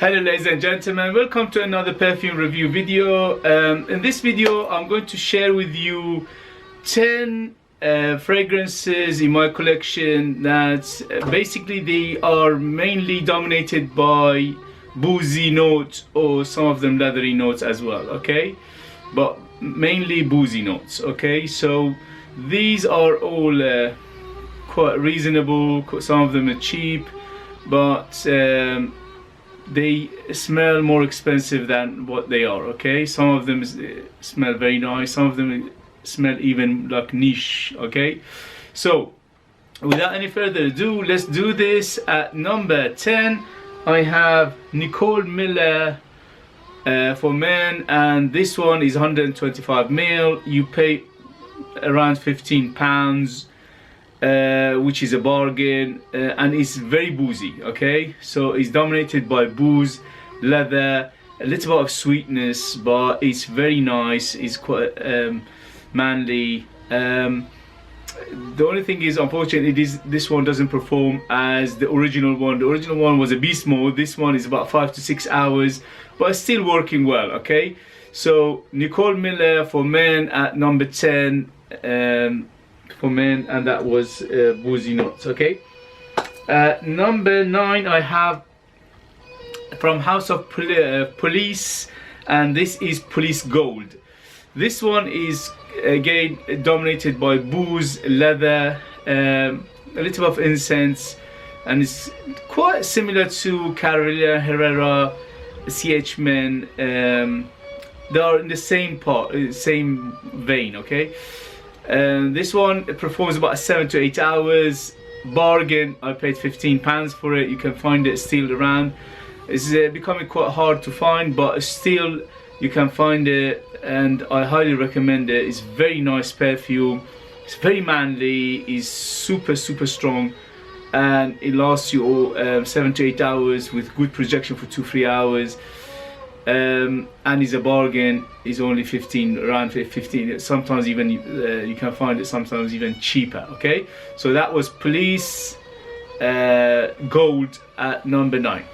Hello ladies and gentlemen, welcome to another perfume review video. In this video I'm going to share with you 10 fragrances in my collection that basically they are mainly dominated by boozy notes, or some of them leathery notes as well, okay, but mainly boozy notes. Okay, so these are all quite reasonable, some of them are cheap, but they smell more expensive than what they are. Okay, some of them smell very nice, some of them smell even like niche. Okay, so without any further ado, let's do this. At number 10 I have Nicole Miller For Men, and this one is 125 ml. You pay around £15, which is a bargain, and it's very boozy. Okay, so it's dominated by booze, leather, a little bit of sweetness, but it's very nice. It's quite manly. The only thing is, unfortunately, this one doesn't perform as the original one. The original one was a beast mode. This one is about 5 to 6 hours, but it's still working well. Okay, so Nicole Miller For Men at number 10 for men, and that was boozy notes. Okay, number 9 I have from House of Police, and this is Police Gold. This one is again dominated by booze, leather, a little bit of incense, and it's quite similar to Karina Herrera, CH Men. They are in the same vein. Okay, this one performs about 7 to 8 hours. Bargain. I paid £15 for it. You can find it still around. It's becoming quite hard to find, but still you can find it, and I highly recommend it. It's very nice perfume. It's very manly. It's super strong, and it lasts you all 7 to 8 hours with good projection for 2-3 hours. And it's a bargain. It's only around 15. Sometimes even you can find it sometimes even cheaper. Okay, so that was Police Gold at number 9.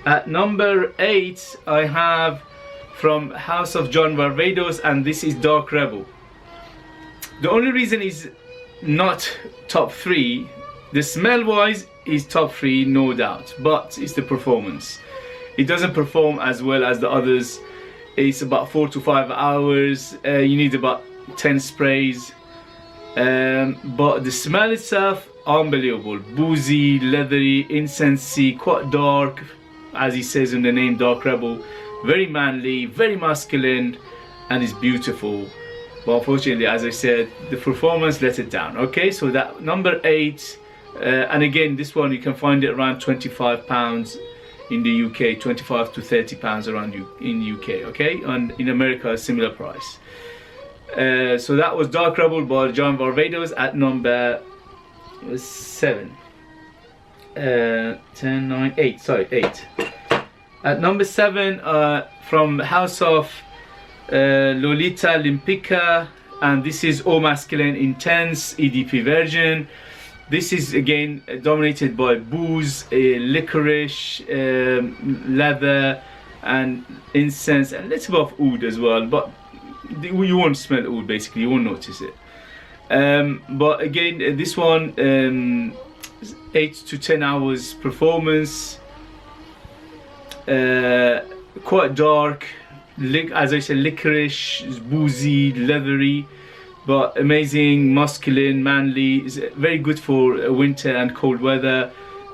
At number 8 I have from House of John Varvatos, and this is Dark Rebel. The only reason is not top 3, the smell wise is top 3 no doubt, but it's the performance. It doesn't perform as well as the others. It's about 4 to 5 hours. You need about 10 sprays, but the smell itself unbelievable. Boozy, leathery, incensey, quite dark, as he says in the name, Dark Rebel. Very manly, very masculine, and it's beautiful. But unfortunately, as I said, the performance let it down. Okay, so that number 8, and again this one you can find it around £25 in the UK, 25 to 30 pounds around in UK. Okay, and in America a similar price. So that was Dark Rebel by John Varvatos at number 7. 10, 9, 8. Sorry, 8. At number 7 from House of Lolita Limpica, and this is Eau Masculine Intense EDP version. This is again dominated by booze, licorice, leather, and incense, and a little bit of oud as well. But you won't smell oud, basically, you won't notice it. But again, this one 8 to 10 hours performance. Quite dark, as I said, licorice, boozy, leathery, but amazing, masculine, manly. It's very good for winter and cold weather,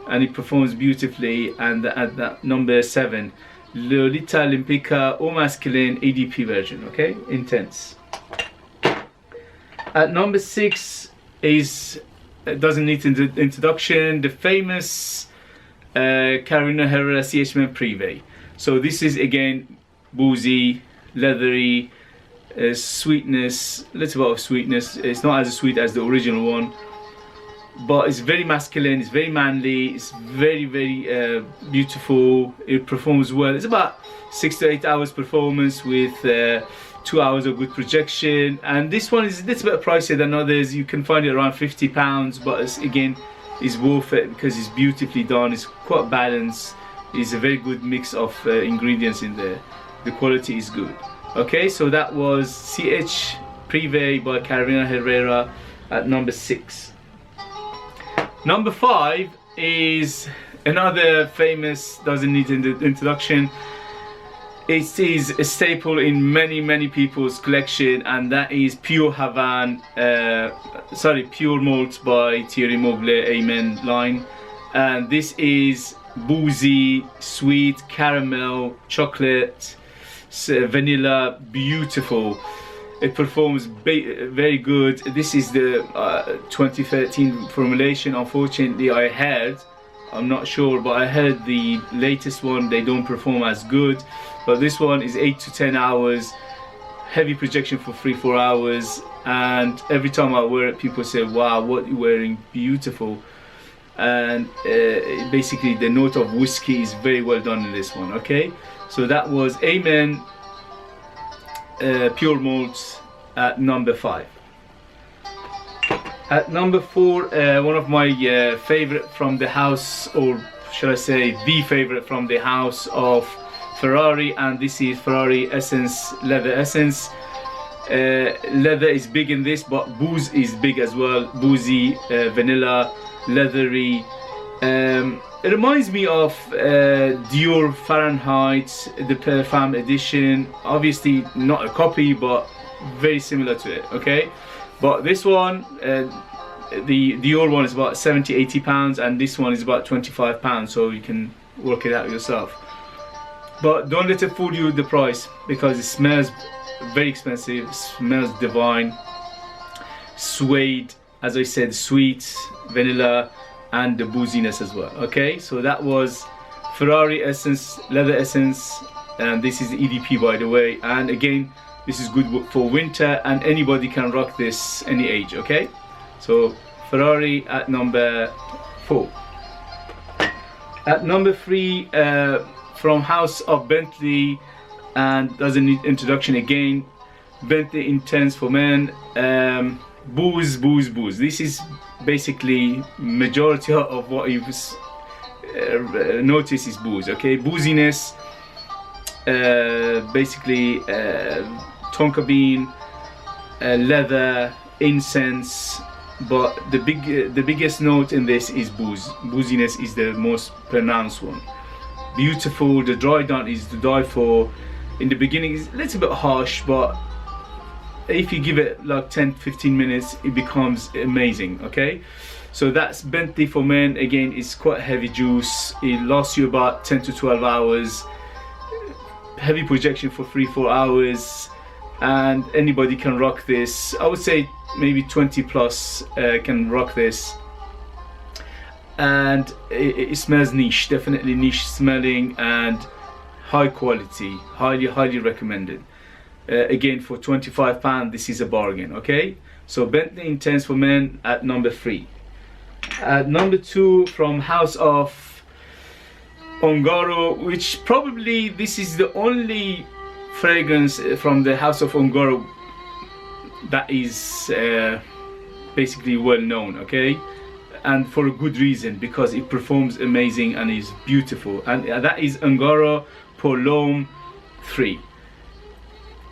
and it performs beautifully. And at that number 7, Lolita Limpica Eau Masculine EDP version. Okay, intense. At number 6 is, doesn't need introduction, the famous Karina Herrera CH Men Privé. So this is again boozy, leathery, sweetness, little bit of sweetness. It's not as sweet as the original one, but it's very masculine, it's very manly, it's very beautiful. It performs well. It's about 6 to 8 hours performance with 2 hours of good projection. And this one is a little bit pricier than others. You can find it around £50, but it's again is worth it because it's beautifully done. It's quite balanced. It's a very good mix of ingredients in there. The quality is good. Okay, so that was CH Privé by Karina Herrera at number 6. Number 5 is another famous, doesn't need introduction. It is a staple in many people's collection, and that is Pure Malt by Thierry Mugler Amen line. And this is Boozy, sweet, caramel, chocolate, vanilla, beautiful. It performs very good. This is the 2013 formulation. Unfortunately, I'm not sure, but I heard the latest one, they don't perform as good. But this one is 8 to 10 hours, heavy projection for 3-4 hours, and every time I wear it, people say, wow, what you're wearing, beautiful. And basically the note of whiskey is very well done in this one. Okay, so that was Amen Pure Malt at number 5. At number 4, one of my favorite from the house, or should I say the favorite from the house of Ferrari, and this is Ferrari Essence Leather Essence. Leather is big in this, but booze is big as well. Boozy, vanilla, leathery. It reminds me of Dior Fahrenheit, the Perfume edition. Obviously not a copy, but very similar to it. Okay, but this one, the Dior one is about 70-80 pounds, and this one is about 25 pounds, so you can work it out yourself. But don't let it fool you with the price, because it smells very expensive, it smells divine. Suede, as I said, sweet, vanilla, and the booziness as well. Okay, so that was Ferrari Essence Leather Essence, and this is the EDP, by the way. And again, this is good for winter, and anybody can rock this any age. Okay, so Ferrari at number 4. At number 3, from House of Bentley, and doesn't need introduction again, Bentley Intense For Men. Booze. This is basically majority of what you've noticed is booze. Okay, booziness, basically tonka bean, leather, incense, but the biggest note in this is booze. Booziness is the most pronounced one. Beautiful. The dry down is to die for. In the beginning it's a little bit harsh, but if you give it like 10-15 minutes, it becomes amazing. Okay, so that's Bentley For Men. Again, it's quite heavy juice. It lasts you about 10 to 12 hours. Heavy projection for 3-4 hours, and anybody can rock this. I would say maybe 20 plus can rock this. And it smells niche, definitely niche smelling, and high quality, highly recommended. Again, for £25, this is a bargain. Okay, so Bentley Intense For Men at number 3. At number 2, from House of Ungaro, which probably this is the only fragrance from the House of Ungaro that is basically well known. Okay, and for a good reason, because it performs amazing and is beautiful, and that is Ungaro Pour L'Homme 3.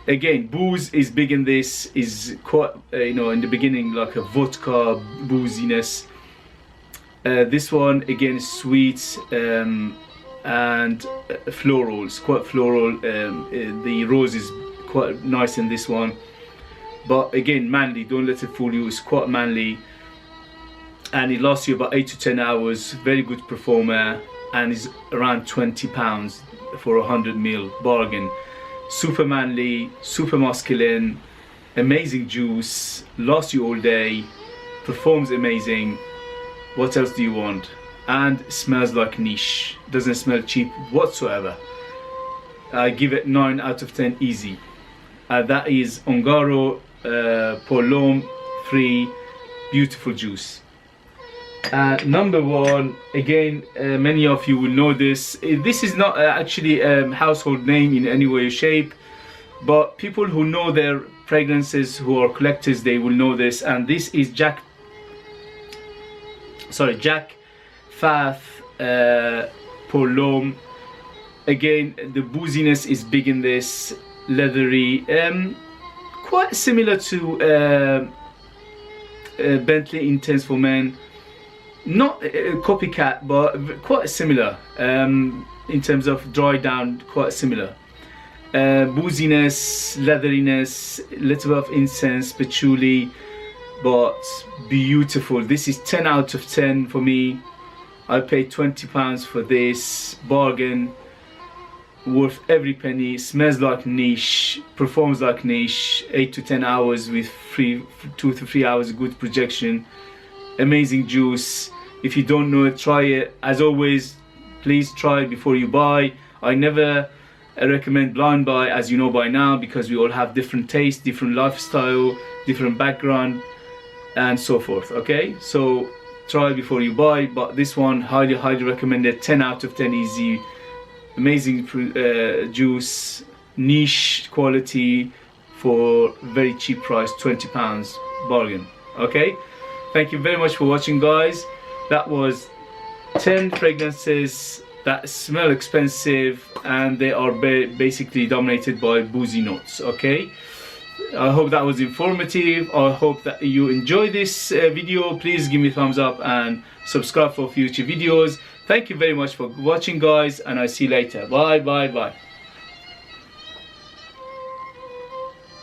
Again, booze is big in this. Is quite in the beginning like a vodka booziness. This one again is sweet and florals, quite floral. The rose is quite nice in this one, but again manly. Don't let it fool you. It's quite manly, and it lasts you about 8 to 10 hours. Very good performer, and is around £20 for 100 ml, bargain. Super manly, super masculine, amazing juice, lasts you all day, performs amazing. What else do you want? And smells like niche, doesn't smell cheap whatsoever. I give it 9 out of 10 easy. That is Ungaro Pour L'Homme 3, beautiful juice. Number 1, again, many of you will know this. This is not actually a household name in any way or shape, but people who know their fragrances, who are collectors, they will know this. And this is Jack, Fath, Pour L'Homme. Again, the booziness is big in this, leathery, quite similar to Bentley Intense For Men. Not a copycat, but quite similar in terms of dry down, quite similar. Booziness, leatheriness, little bit of incense, patchouli, but beautiful. This is 10 out of 10 for me. I paid £20 for this, bargain, worth every penny. Smells like niche, performs like niche. 8 to 10 hours with 2 to 3 hours good projection. Amazing juice. If you don't know it, try it. As always, please try it before you buy. I never recommend blind buy, as you know by now, because we all have different taste, different lifestyle, different background, and so forth. Okay, so try before you buy, but this one highly recommended. 10 out of 10 easy. Amazing juice, niche quality for very cheap price, £20, bargain. Okay, thank you very much for watching, guys. That was 10 fragrances that smell expensive and they are basically dominated by boozy notes. Okay, I hope that was informative. I hope that you enjoyed this video. Please give me a thumbs up and subscribe for future videos. Thank you very much for watching, guys, and I'll see you later. Bye.